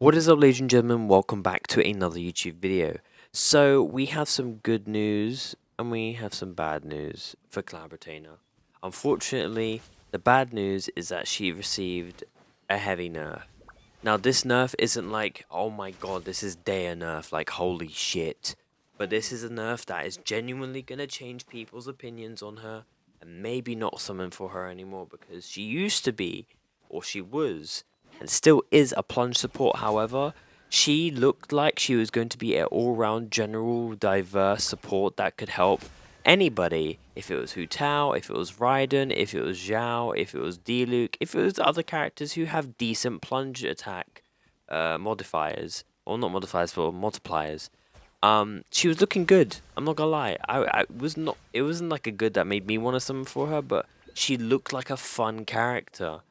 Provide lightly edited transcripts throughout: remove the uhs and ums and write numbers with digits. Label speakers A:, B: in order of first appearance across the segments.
A: What is up, ladies and gentlemen? Welcome back to another YouTube video. So we have some good news and we have some bad news for Calabritina. Unfortunately, the bad news is that she received a heavy nerf. Now this nerf isn't like, oh my god, this is Daya nerf, like holy shit. But this is a nerf that is genuinely gonna change people's opinions on her and maybe not summon for her anymore, because she used to be, or she was, and still is, a plunge support. However, she looked like she was going to be an all-round general diverse support that could help anybody. If it was Hu Tao, if it was Raiden, if it was Zhao, if it was Diluc, if it was other characters who have decent plunge attack modifiers, or not modifiers but multipliers. She was looking good. I'm not gonna lie. I was not. It wasn't like a good that made me want to summon for her, but she looked like a fun character.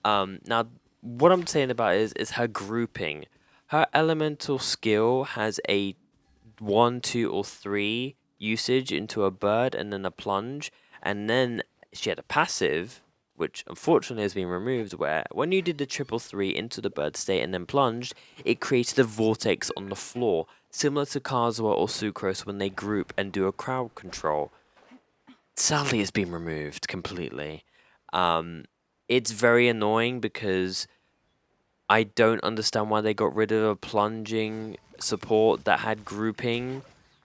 A: Now what I'm saying about it is her grouping. Her elemental skill has a 1, 2, or 3 usage into a bird and then a plunge, and then she had a passive, which unfortunately has been removed, where when you did the 333 into the bird state and then plunged, it created a vortex on the floor, similar to Kazuha or Sucrose when they group and do a crowd control. Sadly, it's been removed completely. It's very annoying because I don't understand why they got rid of a plunging support that had grouping.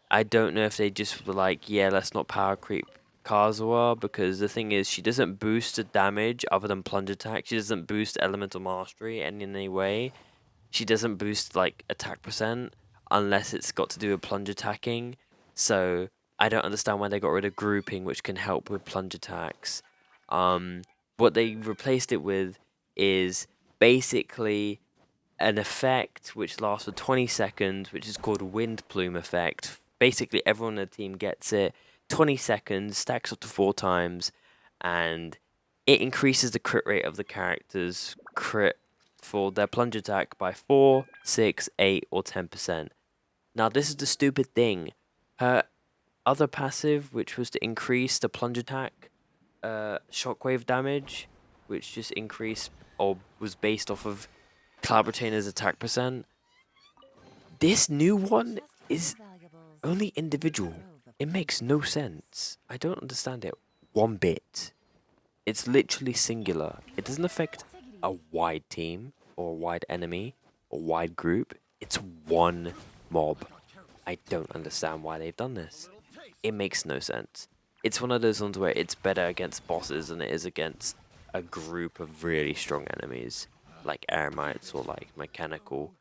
A: I don't know if they just were like, yeah, let's not power creep Kazuha, because the thing is, she doesn't boost the damage other than plunge attack. She doesn't boost elemental mastery in any way. She doesn't boost like attack percent unless it's got to do with plunge attacking. So I don't understand why they got rid of grouping, which can help with plunge attacks. What they replaced it with is basically an effect which lasts for 20 seconds, which is called Wind Plume Effect. Basically, everyone in the team gets it. 20 seconds, stacks up to 4 times, and it increases the crit rate of the character's crit for their plunge attack by 4, 6, 8, or 10%. Now, this is the stupid thing. Her other passive, which was to increase the plunge attack shockwave damage, which just increased or was based off of Calabritina's attack percent. This new one is only individual. It makes no sense. I don't understand it one bit. It's literally singular. It doesn't affect a wide team or a wide enemy or wide group. It's one mob. I don't understand why they've done this. It makes no sense. It's one of those ones where it's better against bosses than it is against a group of really strong enemies, like Eremites or like mechanical,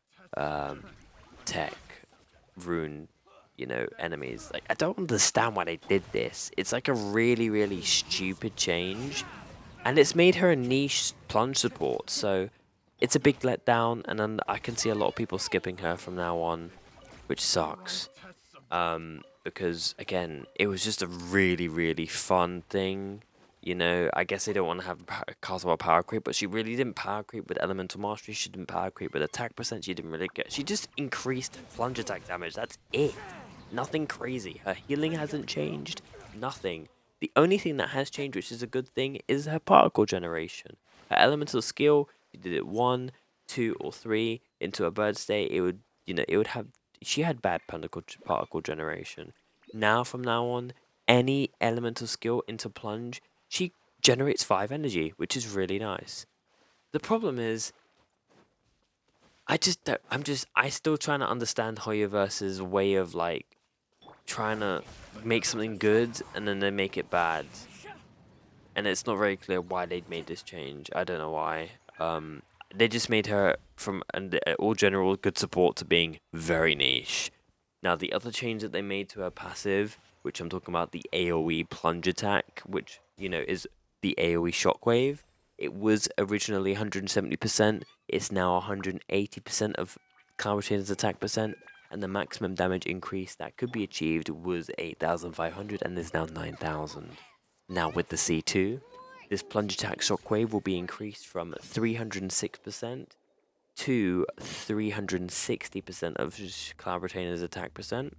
A: tech, rune, enemies. Like, I don't understand why they did this. It's like a really, really stupid change, and it's made her a niche plunge support, so it's a big letdown, and then I can see a lot of people skipping her from now on, which sucks. Because again, it was just a really, really fun thing. I guess they don't want to have Kazuha power creep, but she really didn't power creep with elemental mastery. She didn't power creep with attack percent. She didn't really get. She just increased plunge attack damage. That's it. Nothing crazy. Her healing hasn't changed. Nothing. The only thing that has changed, which is a good thing, is her particle generation. Her elemental skill, she did it 1, 2, or 3 into a bird state. It would, it would have. She had bad particle generation. Now, from now on, any elemental skill into plunge, she generates 5 energy, which is really nice. The problem is, I still trying to understand Hoyoverse's way of like trying to make something good and then they make it bad. And it's not very clear why they made this change. I don't know why. They just made her from an all general good support to being very niche. Now, the other change that they made to her passive, which I'm talking about, the AoE plunge attack, which, is the AoE shockwave. It was originally 170%. It's now 180% of Calabritina's attack percent. And the maximum damage increase that could be achieved was 8,500 and is now 9,000. Now, with the C2, this plunge attack shockwave will be increased from 306% to 360% of Calabritina's attack percent.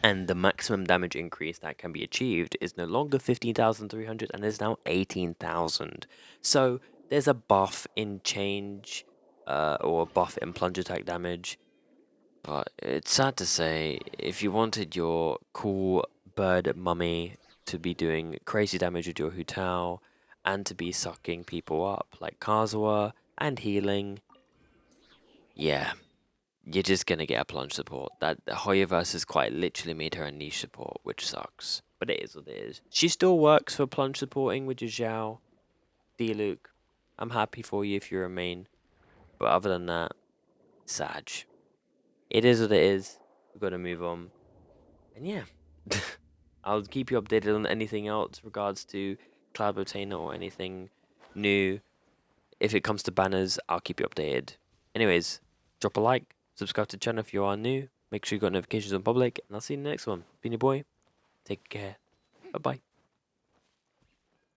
A: And the maximum damage increase that can be achieved is no longer 15,300 and is now 18,000. So there's a buff in change or a buff in plunge attack damage. But it's sad to say, if you wanted your cool bird mummy to be doing crazy damage with your Hu Tao and to be sucking people up like Kazuha and healing, yeah, you're just gonna get a plunge support. That Hoyoverse has quite literally made her a niche support, which sucks. But it is what it is. She still works for plunge supporting, which is Zhao, D-Luke. I'm happy for you if you're a main. But other than that, Sag. It is what it is. We've got to move on. And yeah, I'll keep you updated on anything else regards to Cloud Retainer or anything new. If it comes to banners, I'll keep you updated. Anyways, drop a like, subscribe to the channel if you are new. Make sure you got notifications on public, and I'll see you in the next one. Been your boy. Take care. Bye bye.